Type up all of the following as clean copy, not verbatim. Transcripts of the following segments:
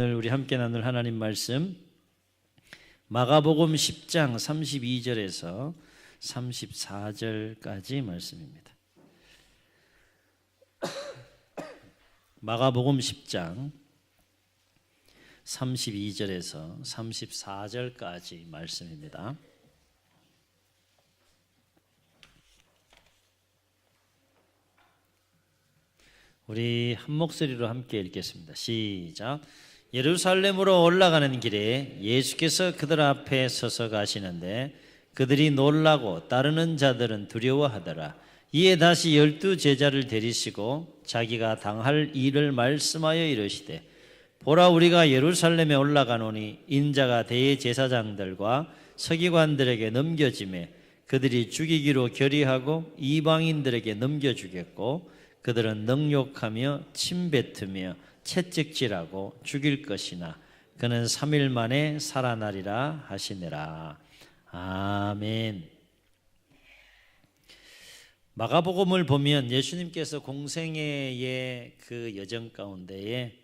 오늘 우리 함께 나눌 하나님 말씀 마가복음 10장 32절에서 34절까지 말씀입니다. 마가복음 10장 32절에서 34절까지 말씀입니다. 우리 한 목소리로 함께 읽겠습니다. 시작. 예루살렘으로 올라가는 길에 예수께서 그들 앞에 서서 가시는데 그들이 놀라고 따르는 자들은 두려워하더라. 이에 다시 12 제자를 데리시고 자기가 당할 일을 말씀하여 이르시되 보라, 우리가 예루살렘에 올라가노니 인자가 대제사장들과 서기관들에게 넘겨지매 그들이 죽이기로 결의하고 이방인들에게 넘겨주겠고 그들은 능욕하며 침뱉으며 채찍질하고 죽일 것이나 그는 3일 만에 살아나리라 하시니라. 아멘. 마가복음을 보면 예수님께서 공생애의 그 여정 가운데에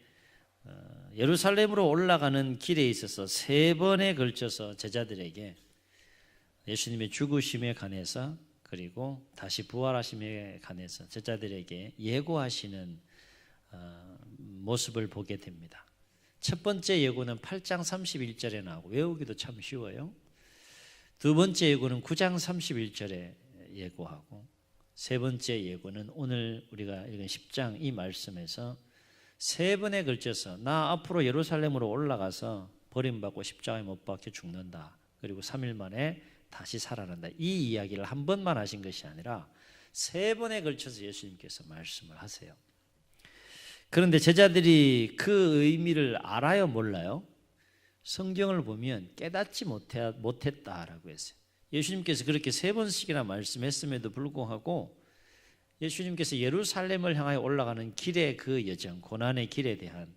예루살렘으로 올라가는 길에 있어서 3번에 걸쳐서 제자들에게 예수님의 죽으심에 관해서 그리고 다시 부활하심에 관해서 제자들에게 예고하시는 모습을 보게 됩니다. 첫 번째 예고는 8장 31절에 나오고 외우기도 참 쉬워요. 두 번째 예고는 9장 31절에 예고하고 세 번째 예고는 오늘 우리가 읽은 10장 이 말씀에서 3번에 걸쳐서 나 앞으로 예루살렘으로 올라가서 버림받고 십자가에 못 박혀 죽는다. 그리고 3일 만에 다시 살아난다. 이 이야기를 한 번만 하신 것이 아니라 3번에 걸쳐서 예수님께서 말씀을 하세요. 그런데 제자들이 그 의미를 알아요, 몰라요? 성경을 보면 깨닫지 못했다라고 했어요. 예수님께서 그렇게 3번씩이나 말씀했음에도 불구하고 예수님께서 예루살렘을 향하여 올라가는 길의 그 여정, 고난의 길에 대한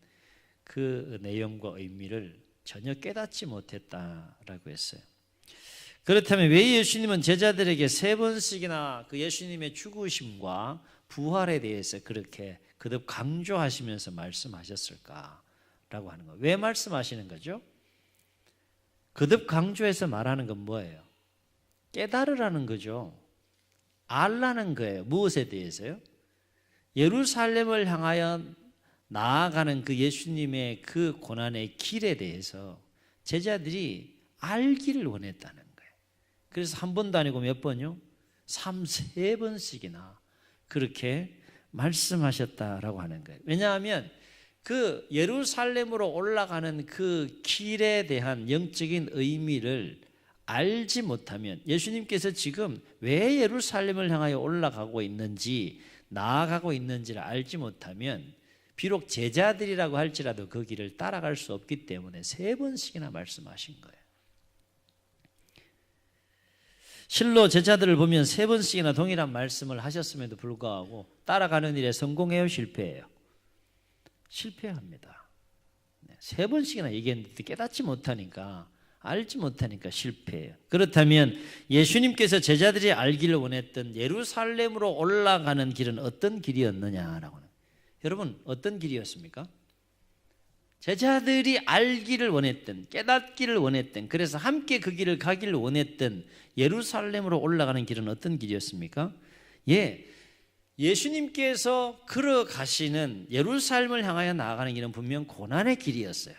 그 내용과 의미를 전혀 깨닫지 못했다라고 했어요. 그렇다면 왜 예수님은 제자들에게 3번씩이나 그 예수님의 죽으심과 부활에 대해서 그렇게 거듭 강조하시면서 말씀하셨을까라고 하는 거예요. 왜 말씀하시는 거죠? 거듭 강조해서 말하는 건 뭐예요? 깨달으라는 거죠. 알라는 거예요. 무엇에 대해서요? 예루살렘을 향하여 나아가는 그 예수님의 그 고난의 길에 대해서 제자들이 알기를 원했다는 거예요. 그래서 한 번도 아니고 몇 번요? 3-4번씩이나 그렇게 말씀하셨다라고 하는 거예요. 왜냐하면 그 예루살렘으로 올라가는 그 길에 대한 영적인 의미를 알지 못하면 예수님께서 지금 왜 예루살렘을 향하여 올라가고 있는지 나아가고 있는지를 알지 못하면 비록 제자들이라고 할지라도 그 길을 따라갈 수 없기 때문에 3번씩이나 말씀하신 거예요. 실로 제자들을 보면 3번씩이나 동일한 말씀을 하셨음에도 불구하고 따라가는 일에 성공해요, 실패해요? 실패합니다. 3번씩이나 얘기했는데 깨닫지 못하니까, 알지 못하니까 실패해요. 그렇다면 예수님께서 제자들이 알기를 원했던 예루살렘으로 올라가는 길은 어떤 길이었느냐라고 하는. 여러분, 어떤 길이었습니까? 제자들이 알기를 원했던, 깨닫기를 원했던, 그래서 함께 그 길을 가기를 원했던 예루살렘으로 올라가는 길은 어떤 길이었습니까? 예수님께서 걸어가시는 예루살렘을 향하여 나아가는 길은 분명 고난의 길이었어요.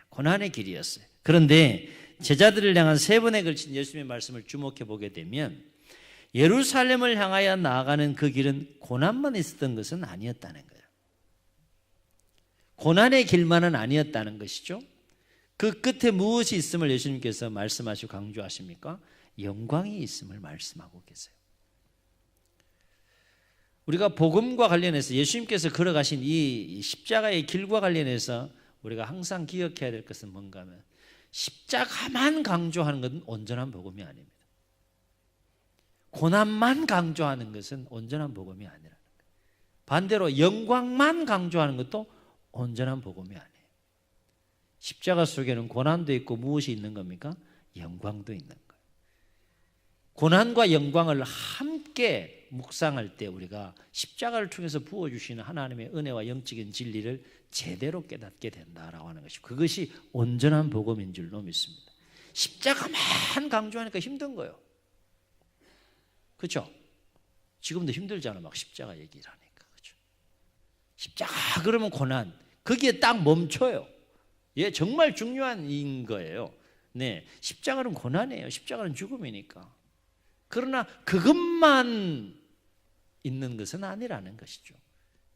고난의 길이었어요. 그런데 제자들을 향한 3번에 걸친 예수님의 말씀을 주목해 보게 되면 예루살렘을 향하여 나아가는 그 길은 고난만 있었던 것은 아니었다는 거예요. 고난의 길만은 아니었다는 것이죠. 그 끝에 무엇이 있음을 예수님께서 말씀하시고 강조하십니까? 영광이 있음을 말씀하고 계세요. 우리가 복음과 관련해서 예수님께서 걸어가신 이 십자가의 길과 관련해서 우리가 항상 기억해야 될 것은 뭔가 하면 십자가만 강조하는 것은 온전한 복음이 아닙니다. 고난만 강조하는 것은 온전한 복음이 아니라는 거예요. 반대로 영광만 강조하는 것도 온전한 복음이 아니에요. 십자가 속에는 고난도 있고 무엇이 있는 겁니까? 영광도 있는 거예요. 고난과 영광을 함께 묵상할 때 우리가 십자가를 통해서 부어주시는 하나님의 은혜와 영적인 진리를 제대로 깨닫게 된다라고 하는 것이, 그것이 온전한 복음인 줄로 믿습니다. 십자가만 강조하니까 힘든 거예요. 그렇죠? 지금도 힘들잖아, 막 십자가 얘기를 하니까. 그렇죠? 십자가 그러면 고난, 거기에 딱 멈춰요. 예, 정말 중요한 인 거예요. 네, 십자가는 고난이에요. 십자가는 죽음이니까. 그러나 그것만 있는 것은 아니라는 것이죠.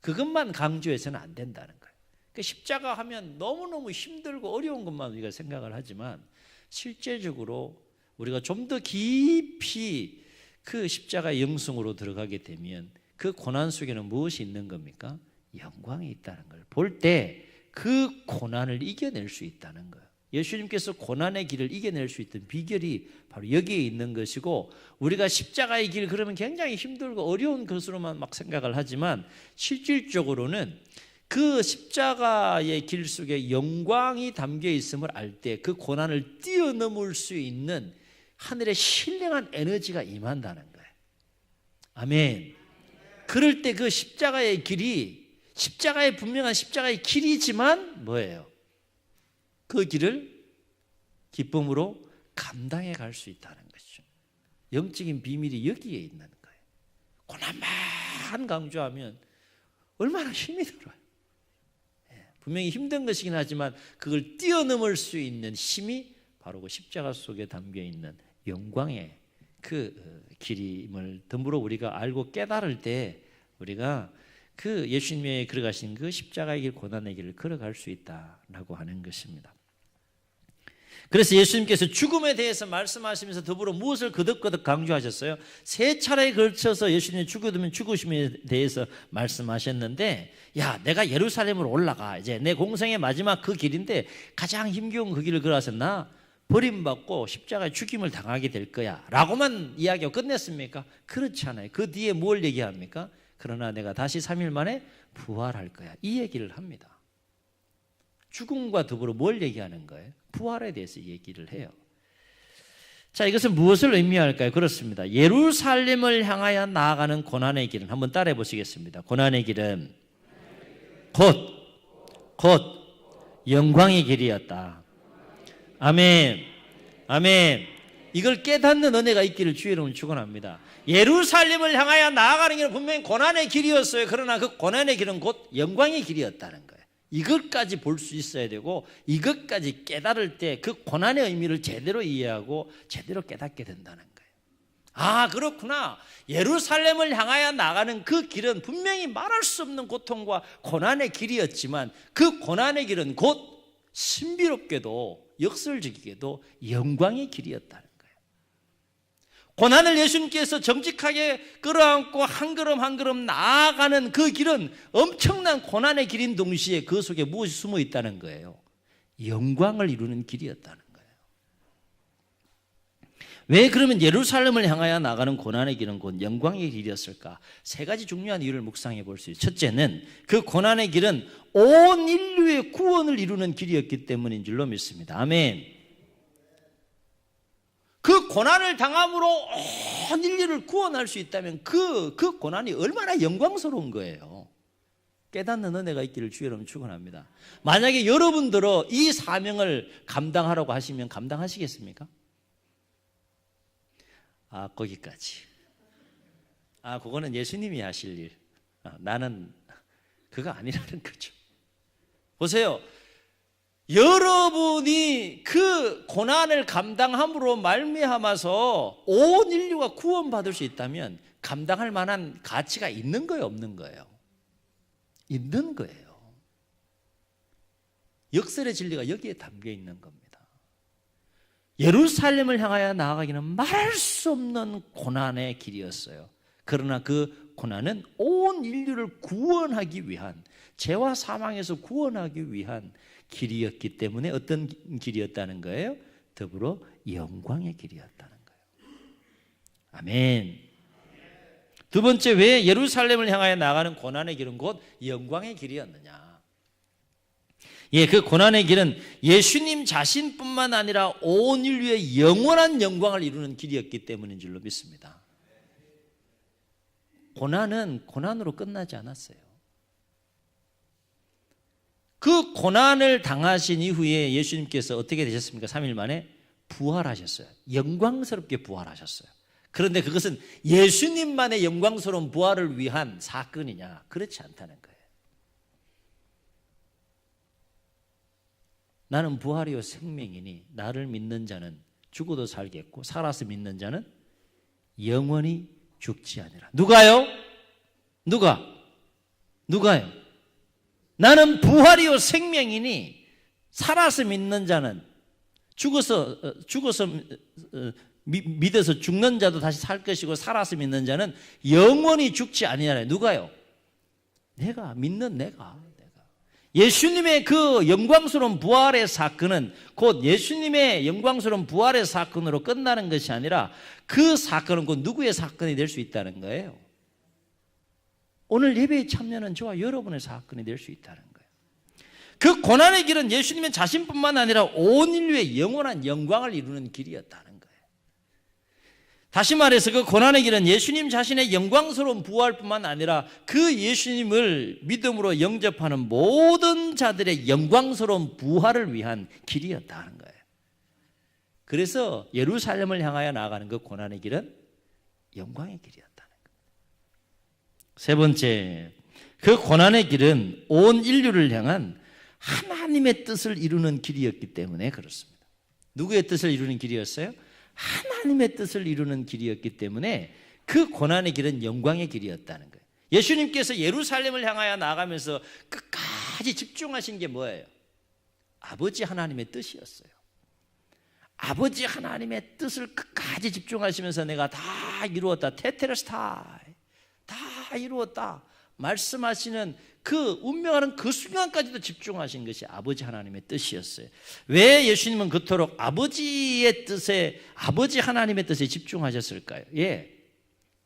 그것만 강조해서는 안 된다는 거예요. 그러니까 십자가 하면 너무너무 힘들고 어려운 것만 우리가 생각을 하지만, 실제적으로 우리가 좀 더 깊이 그 십자가의 영성으로 들어가게 되면 그 고난 속에는 무엇이 있는 겁니까? 영광이 있다는 걸 볼 때 그 고난을 이겨낼 수 있다는 거예요. 예수님께서 고난의 길을 이겨낼 수 있던 비결이 바로 여기에 있는 것이고, 우리가 십자가의 길 그러면 굉장히 힘들고 어려운 것으로만 막 생각을 하지만, 실질적으로는 그 십자가의 길 속에 영광이 담겨 있음을 알 때 그 고난을 뛰어넘을 수 있는 하늘의 신령한 에너지가 임한다는 거예요. 아멘. 그럴 때 그 십자가의 길이, 십자가의 분명한 십자가의 길이지만 뭐예요? 그 길을 기쁨으로 감당해 갈 수 있다는 것이죠. 영적인 비밀이 여기에 있는 거예요. 고난만 강조하면 얼마나 힘이 들어요. 분명히 힘든 것이긴 하지만 그걸 뛰어넘을 수 있는 힘이 바로 그 십자가 속에 담겨 있는 영광의 그 길임을 덤으로 우리가 알고 깨달을 때, 우리가 그 예수님의 걸어가신 그 십자가의 길, 고난의 길을 걸어갈 수 있다라고 하는 것입니다. 그래서 예수님께서 죽음에 대해서 말씀하시면서 더불어 무엇을 거듭거듭 강조하셨어요? 세 차례에 걸쳐서 예수님이 죽으심에 대해서 말씀하셨는데, 야, 내가 예루살렘으로 올라가, 이제 내 공생의 마지막 그 길인데 가장 힘겨운 그 길을 걸어서 나 버림받고 십자가에 죽임을 당하게 될 거야 라고만 이야기하고 끝냈습니까? 그렇지 않아요. 그 뒤에 뭘 얘기합니까? 그러나 내가 다시 3일 만에 부활할 거야, 이 얘기를 합니다. 죽음과 더불어 뭘 얘기하는 거예요? 부활에 대해서 얘기를 해요. 자, 이것은 무엇을 의미할까요? 그렇습니다. 예루살렘을 향하여 나아가는 고난의 길은, 한번 따라해 보시겠습니다. 고난의 길은 곧 영광의 길이었다. 아멘. 아멘. 이걸 깨닫는 은혜가 있기를 주의 이름으로 축원합니다. 예루살렘을 향하여 나아가는 길은 분명히 고난의 길이었어요. 그러나 그 고난의 길은 곧 영광의 길이었다는 거예요. 이것까지 볼 수 있어야 되고, 이것까지 깨달을 때 그 고난의 의미를 제대로 이해하고 제대로 깨닫게 된다는 거예요. 아, 그렇구나. 예루살렘을 향하여 나가는 그 길은 분명히 말할 수 없는 고통과 고난의 길이었지만, 그 고난의 길은 곧 신비롭게도 역설적이게도 영광의 길이었다는 거예요. 고난을 예수님께서 정직하게 끌어안고 한 걸음 한 걸음 나아가는 그 길은 엄청난 고난의 길인 동시에 그 속에 무엇이 숨어 있다는 거예요? 영광을 이루는 길이었다는 거예요. 왜 그러면 예루살렘을 향하여 나가는 고난의 길은 곧 영광의 길이었을까? 세 가지 중요한 이유를 묵상해 볼 수 있어요. 첫째는 그 고난의 길은 온 인류의 구원을 이루는 길이었기 때문인 줄로 믿습니다. 아멘. 그 고난을 당함으로 온 인류를 구원할 수 있다면 그 고난이 얼마나 영광스러운 거예요. 깨닫는 은혜가 있기를 주의 이름으로 축원합니다. 만약에 여러분들은 이 사명을 감당하라고 하시면 감당하시겠습니까? 아, 거기까지. 아, 그거는 예수님이 하실 일. 나는 그거 아니라는 거죠. 보세요. 여러분이 그 고난을 감당함으로 말미암아서 온 인류가 구원받을 수 있다면 감당할 만한 가치가 있는 거예요, 없는 거예요? 있는 거예요. 역설의 진리가 여기에 담겨 있는 겁니다. 예루살렘을 향하여 나아가기는 말할 수 없는 고난의 길이었어요. 그러나 그 고난은 온 인류를 구원하기 위한, 죄와 사망에서 구원하기 위한 길이었기 때문에 어떤 길이었다는 거예요? 더불어 영광의 길이었다는 거예요. 아멘. 두 번째, 왜 예루살렘을 향하여 나가는 고난의 길은 곧 영광의 길이었느냐? 예, 그 고난의 길은 예수님 자신뿐만 아니라 온 인류의 영원한 영광을 이루는 길이었기 때문인 줄로 믿습니다. 고난은 고난으로 끝나지 않았어요. 그 고난을 당하신 이후에 예수님께서 어떻게 되셨습니까? 3일 만에 부활하셨어요. 영광스럽게 부활하셨어요. 그런데 그것은 예수님만의 영광스러운 부활을 위한 사건이냐? 그렇지 않다는 거예요. 나는 부활이요 생명이니 나를 믿는 자는 죽어도 살겠고 살아서 믿는 자는 영원히 죽지 아니라. 누가요? 누가요? 나는 부활이요 생명이니 살아서 믿는 자는 죽어서 믿어서 죽는 자도 다시 살 것이고 살아서 믿는 자는 영원히 죽지 아니하라. 누가요? 내가 믿는 내가. 예수님의 그 영광스러운 부활의 사건은 곧 예수님의 영광스러운 부활의 사건으로 끝나는 것이 아니라 그 사건은 곧 누구의 사건이 될 수 있다는 거예요. 오늘 예배에 참여하는 저와 여러분의 사건이 될 수 있다는 거예요. 그 고난의 길은 예수님의 자신뿐만 아니라 온 인류의 영원한 영광을 이루는 길이었다는 거예요. 다시 말해서 그 고난의 길은 예수님 자신의 영광스러운 부활뿐만 아니라 그 예수님을 믿음으로 영접하는 모든 자들의 영광스러운 부활을 위한 길이었다는 거예요. 그래서 예루살렘을 향하여 나아가는 그 고난의 길은 영광의 길이었다는 거예요. 세 번째, 그 고난의 길은 온 인류를 향한 하나님의 뜻을 이루는 길이었기 때문에 그렇습니다. 누구의 뜻을 이루는 길이었어요? 하나님의 뜻을 이루는 길이었기 때문에 그 고난의 길은 영광의 길이었다는 거예요. 예수님께서 예루살렘을 향하여 나가면서 끝까지 집중하신 게 뭐예요? 아버지 하나님의 뜻이었어요. 아버지 하나님의 뜻을 끝까지 집중하시면서 내가 다 이루었다. 테텔레스타이. 다 이루었다. 말씀하시는 그 운명하는 그 순간까지도 집중하신 것이 아버지 하나님의 뜻이었어요. 왜 예수님은 그토록 아버지의 뜻에, 아버지 하나님의 뜻에 집중하셨을까요?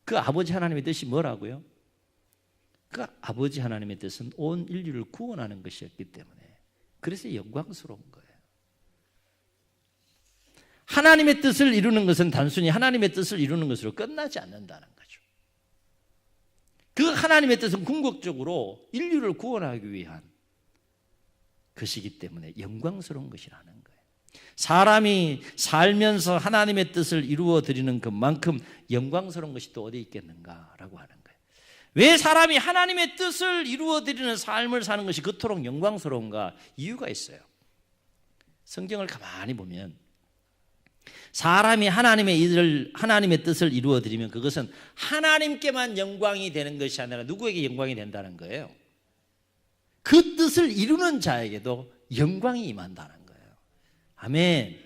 그 아버지 하나님의 뜻이 뭐라고요? 그 아버지 하나님의 뜻은 온 인류를 구원하는 것이었기 때문에 그래서 영광스러운 거예요. 하나님의 뜻을 이루는 것은 단순히 하나님의 뜻을 이루는 것으로 끝나지 않는다는 거죠. 그 하나님의 뜻은 궁극적으로 인류를 구원하기 위한 것이기 때문에 영광스러운 것이라는 거예요. 사람이 살면서 하나님의 뜻을 이루어 드리는 것만큼 영광스러운 것이 또 어디 있겠는가라고 하는 거예요. 왜 사람이 하나님의 뜻을 이루어 드리는 삶을 사는 것이 그토록 영광스러운가? 이유가 있어요. 성경을 가만히 보면 사람이 하나님의 뜻을 이루어 드리면 그것은 하나님께만 영광이 되는 것이 아니라 누구에게 영광이 된다는 거예요? 그 뜻을 이루는 자에게도 영광이 임한다는 거예요. 아멘.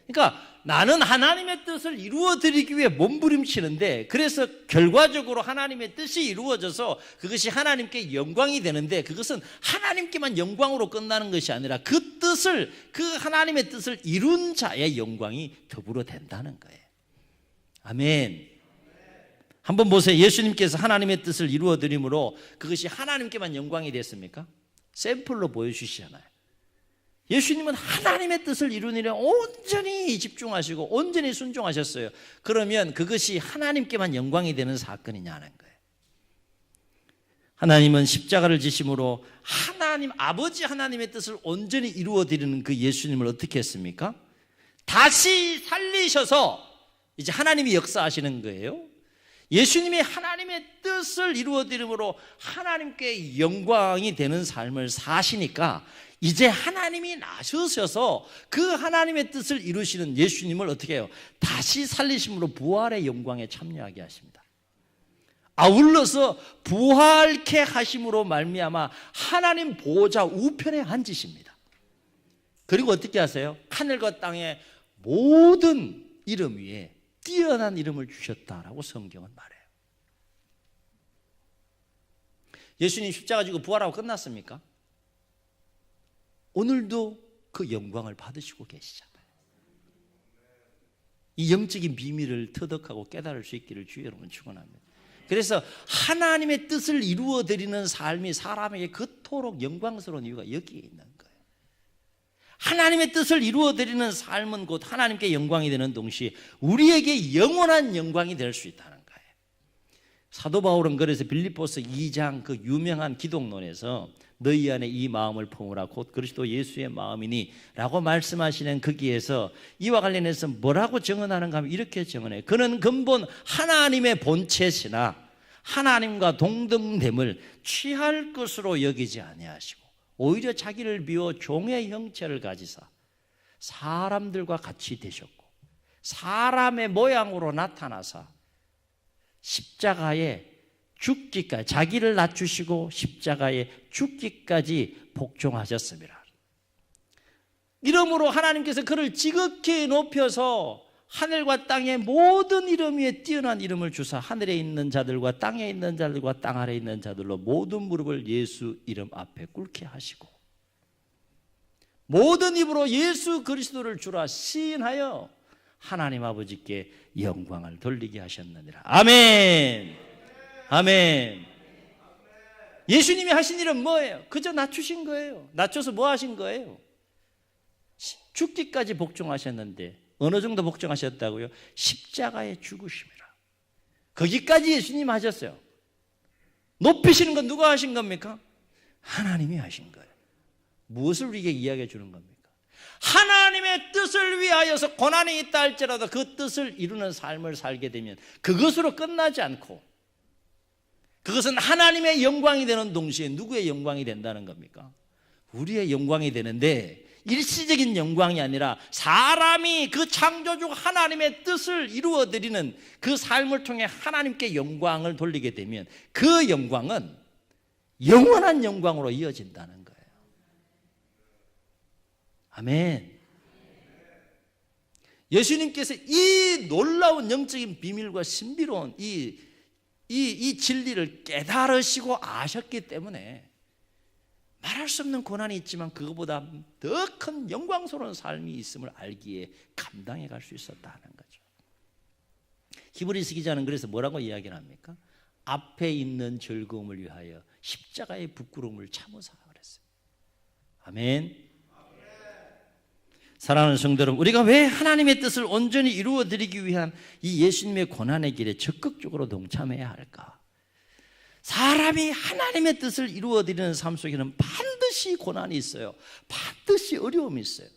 그러니까 나는 하나님의 뜻을 이루어 드리기 위해 몸부림치는데 그래서 결과적으로 하나님의 뜻이 이루어져서 그것이 하나님께 영광이 되는데 그것은 하나님께만 영광으로 끝나는 것이 아니라 그 하나님의 뜻을 이룬 자의 영광이 더불어 된다는 거예요. 아멘. 한번 보세요. 예수님께서 하나님의 뜻을 이루어 드림으로 그것이 하나님께만 영광이 됐습니까? 샘플로 보여주시잖아요. 예수님은 하나님의 뜻을 이루는 일에 온전히 집중하시고 온전히 순종하셨어요. 그러면 그것이 하나님께만 영광이 되는 사건이냐는 거예요. 하나님은 십자가를 지심으로 아버지 하나님의 뜻을 온전히 이루어 드리는 그 예수님을 어떻게 했습니까? 다시 살리셔서 이제 하나님이 역사하시는 거예요. 예수님이 하나님의 뜻을 이루어 드림으로 하나님께 영광이 되는 삶을 사시니까 이제 하나님이 나서셔서 그 하나님의 뜻을 이루시는 예수님을 어떻게 해요? 다시 살리심으로 부활의 영광에 참여하게 하십니다. 아울러서 부활케 하심으로 말미암아 하나님 보호자 우편에 앉으십니다. 그리고 어떻게 하세요? 하늘과 땅의 모든 이름 위에 뛰어난 이름을 주셨다라고 성경은 말해요. 예수님 십자가 지고 부활하고 끝났습니까? 오늘도 그 영광을 받으시고 계시잖아요. 이 영적인 비밀을 터득하고 깨달을 수 있기를 주의 여러분 축원합니다. 그래서 하나님의 뜻을 이루어 드리는 삶이 사람에게 그토록 영광스러운 이유가 여기에 있는 거예요. 하나님의 뜻을 이루어 드리는 삶은 곧 하나님께 영광이 되는 동시에 우리에게 영원한 영광이 될 수 있다는 거예요. 사도 바울은 그래서 빌립보서 2장 그 유명한 기독론에서 너희 안에 이 마음을 품으라 곧 그리스도 예수의 마음이니 라고 말씀하시는 거기에서 이와 관련해서 뭐라고 증언하는가 하면 이렇게 증언해요. 그는 근본 하나님의 본체시나 하나님과 동등됨을 취할 것으로 여기지 아니하시고 오히려 자기를 비워 종의 형체를 가지사 사람들과 같이 되셨고 사람의 모양으로 나타나사 십자가에 죽기까지 자기를 낮추시고 십자가에 죽기까지 복종하셨습니다. 이러므로 하나님께서 그를 지극히 높여서 하늘과 땅의 모든 이름 위에 뛰어난 이름을 주사 하늘에 있는 자들과 땅에 있는 자들과 땅 아래에 있는 자들로 모든 무릎을 예수 이름 앞에 꿇게 하시고 모든 입으로 예수 그리스도를 주라 시인하여 하나님 아버지께 영광을 돌리게 하셨느니라. 아멘. 아멘. 예수님이 하신 일은 뭐예요? 그저 낮추신 거예요. 낮춰서 뭐 하신 거예요? 죽기까지 복종하셨는데 어느 정도 복종하셨다고요? 십자가에 죽으심이라. 거기까지 예수님 하셨어요. 높이시는 건 누가 하신 겁니까? 하나님이 하신 거예요. 무엇을 우리에게 이야기해 주는 겁니까? 하나님의 뜻을 위하여서 고난이 있다 할지라도 그 뜻을 이루는 삶을 살게 되면 그것으로 끝나지 않고 그것은 하나님의 영광이 되는 동시에 누구의 영광이 된다는 겁니까? 우리의 영광이 되는데 일시적인 영광이 아니라 사람이 그 창조주 하나님의 뜻을 이루어드리는 그 삶을 통해 하나님께 영광을 돌리게 되면 그 영광은 영원한 영광으로 이어진다는 거예요. 아멘. 예수님께서 이 놀라운 영적인 비밀과 신비로운 이 진리를 깨달으시고 아셨기 때문에 말할 수 없는 고난이 있지만 그것보다 더 큰 영광스러운 삶이 있음을 알기에 감당해 갈 수 있었다는 거죠. 히브리서 기자는 그래서 뭐라고 이야기를 합니까? 앞에 있는 즐거움을 위하여 십자가의 부끄러움을 참으사 그랬어요. 아멘. 사랑하는 성도 여러분, 우리가 왜 하나님의 뜻을 온전히 이루어드리기 위한 이 예수님의 고난의 길에 적극적으로 동참해야 할까? 사람이 하나님의 뜻을 이루어드리는 삶 속에는 반드시 고난이 있어요. 반드시 어려움이 있어요.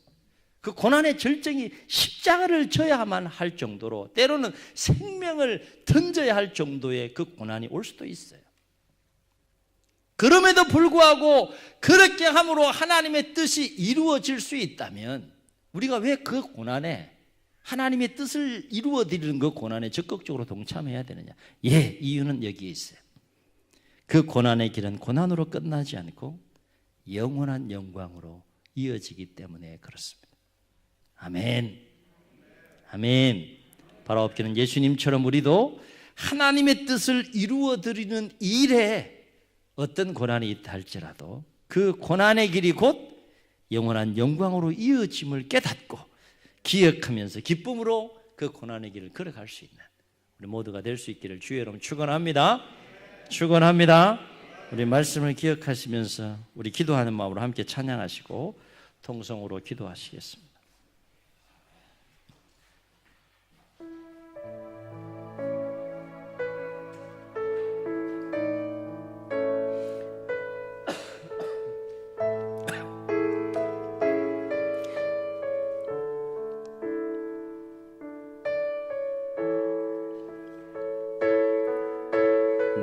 그 고난의 절정이 십자가를 져야만 할 정도로 때로는 생명을 던져야 할 정도의 그 고난이 올 수도 있어요. 그럼에도 불구하고 그렇게 함으로 하나님의 뜻이 이루어질 수 있다면 우리가 왜 그 고난에 하나님의 뜻을 이루어드리는 그 고난에 적극적으로 동참해야 되느냐? 이유는 여기에 있어요. 그 고난의 길은 고난으로 끝나지 않고 영원한 영광으로 이어지기 때문에 그렇습니다. 아멘. 아멘. 바로 없기는 예수님처럼 우리도 하나님의 뜻을 이루어드리는 일에 어떤 고난이 있다 할지라도 그 고난의 길이 곧 영원한 영광으로 이어짐을 깨닫고 기억하면서 기쁨으로 그 고난의 길을 걸어갈 수 있는 우리 모두가 될 수 있기를 주의 이름으로 축원합니다. 축원합니다. 우리 말씀을 기억하시면서 우리 기도하는 마음으로 함께 찬양하시고 통성으로 기도하시겠습니다.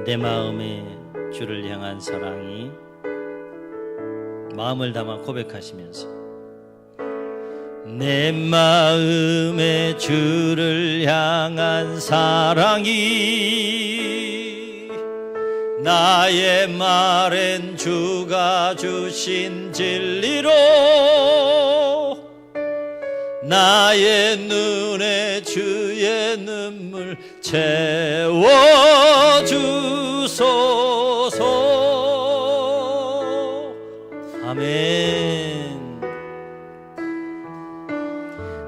내 마음에 주를 향한 사랑이 마음을 담아 고백하시면서 내 마음에 주를 향한 사랑이 나의 말엔 주가 주신 진리로 나의 눈에 주의 눈물 채워주소서. 아멘.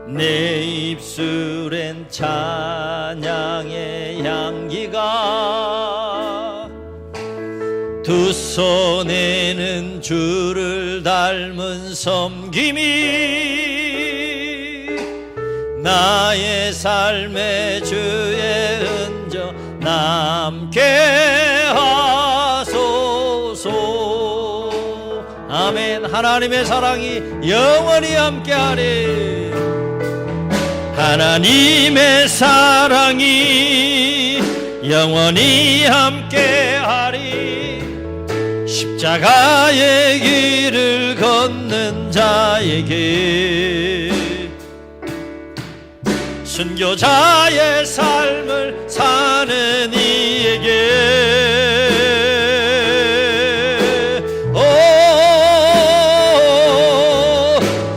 내 입술엔 찬양의 향기가 두 손에는 주를 닮은 섬김이 나의 삶의 주의 흔적 함께 하소서. 아멘. 하나님의 사랑이 영원히 함께하리. 하나님의 사랑이 영원히 함께하리. 십자가의 길을 걷는 자에게, 순교자의 삶을 사는 이에게,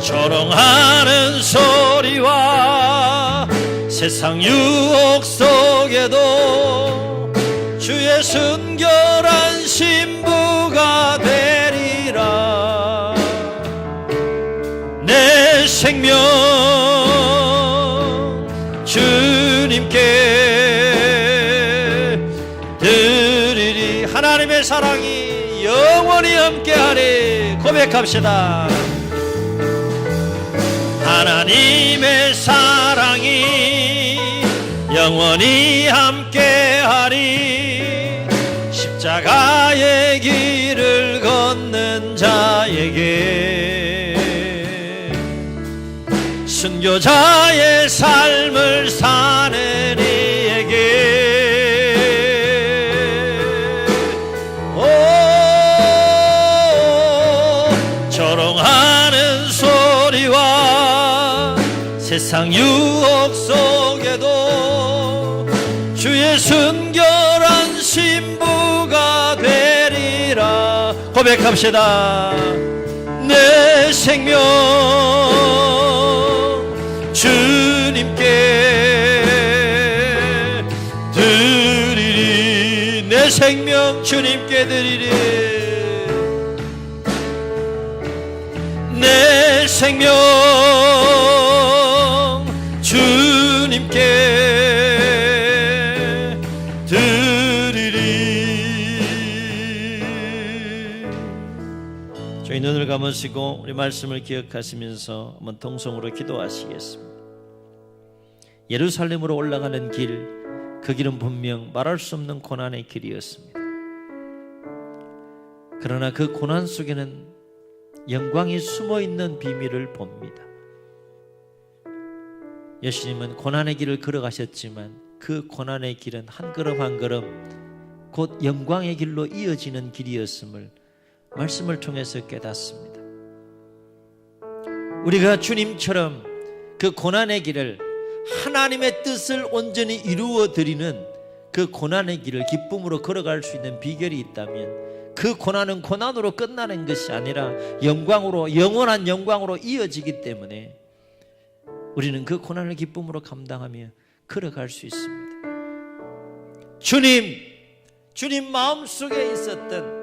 조롱하는 소리와 세상 유혹 속에도 주의 순결한 신부가 되리라. 내 생명 주님께 드리리. 하나님의 사랑이 영원히 함께하리. 고백합시다. 하나님의 사랑이 영원히 함께하리. 십자가의 길을 걷는 자에게, 순교자의 삶을 사는 이에게, 조롱하는 소리와 세상 유혹 속에도 주의 순결한 신부가 되리라. 고백합시다. 내 생명 주님께 드리리. 내 생명 주님께 드리리. 내 생명 주님께 드리리. 저희 눈을 감으시고 우리 말씀을 기억하시면서 한번 통성으로 기도하시겠습니다. 예루살렘으로 올라가는 길, 그 길은 분명 말할 수 없는 고난의 길이었습니다. 그러나 그 고난 속에는 영광이 숨어있는 비밀을 봅니다. 예수님은 고난의 길을 걸어가셨지만 그 고난의 길은 한 걸음 한 걸음 곧 영광의 길로 이어지는 길이었음을 말씀을 통해서 깨닫습니다. 우리가 주님처럼 그 고난의 길을, 하나님의 뜻을 온전히 이루어 드리는 그 고난의 길을 기쁨으로 걸어갈 수 있는 비결이 있다면, 그 고난은 고난으로 끝나는 것이 아니라 영광으로, 영원한 영광으로 이어지기 때문에 우리는 그 고난을 기쁨으로 감당하며 걸어갈 수 있습니다. 주님 마음속에 있었던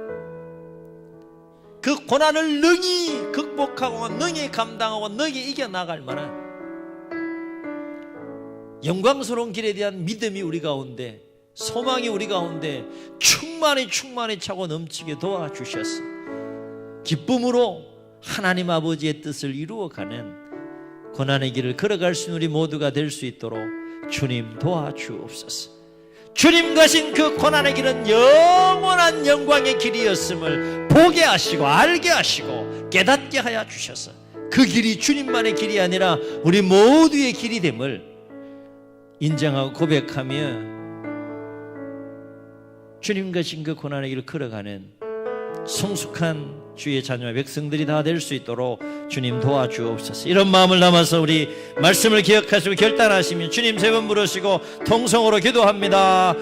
그 고난을 능히 극복하고 능히 감당하고 능히 이겨나갈 만한 영광스러운 길에 대한 믿음이 우리 가운데, 소망이 우리 가운데 충만히 차고 넘치게 도와주셔서 기쁨으로 하나님 아버지의 뜻을 이루어가는 고난의 길을 걸어갈 수 있는 우리 모두가 될 수 있도록 주님 도와주옵소서. 주님 가신 그 고난의 길은 영원한 영광의 길이었음을 보게 하시고 알게 하시고 깨닫게 하여 주셔서 그 길이 주님만의 길이 아니라 우리 모두의 길이 됨을 인정하고 고백하며 주님 가신 그 고난의 길을 걸어가는 성숙한 주의 자녀와 백성들이 다 될 수 있도록 주님 도와주옵소서. 이런 마음을 담아서 우리 말씀을 기억하시고 결단하시면 주님 세 번 부르시고 통성으로 기도합니다.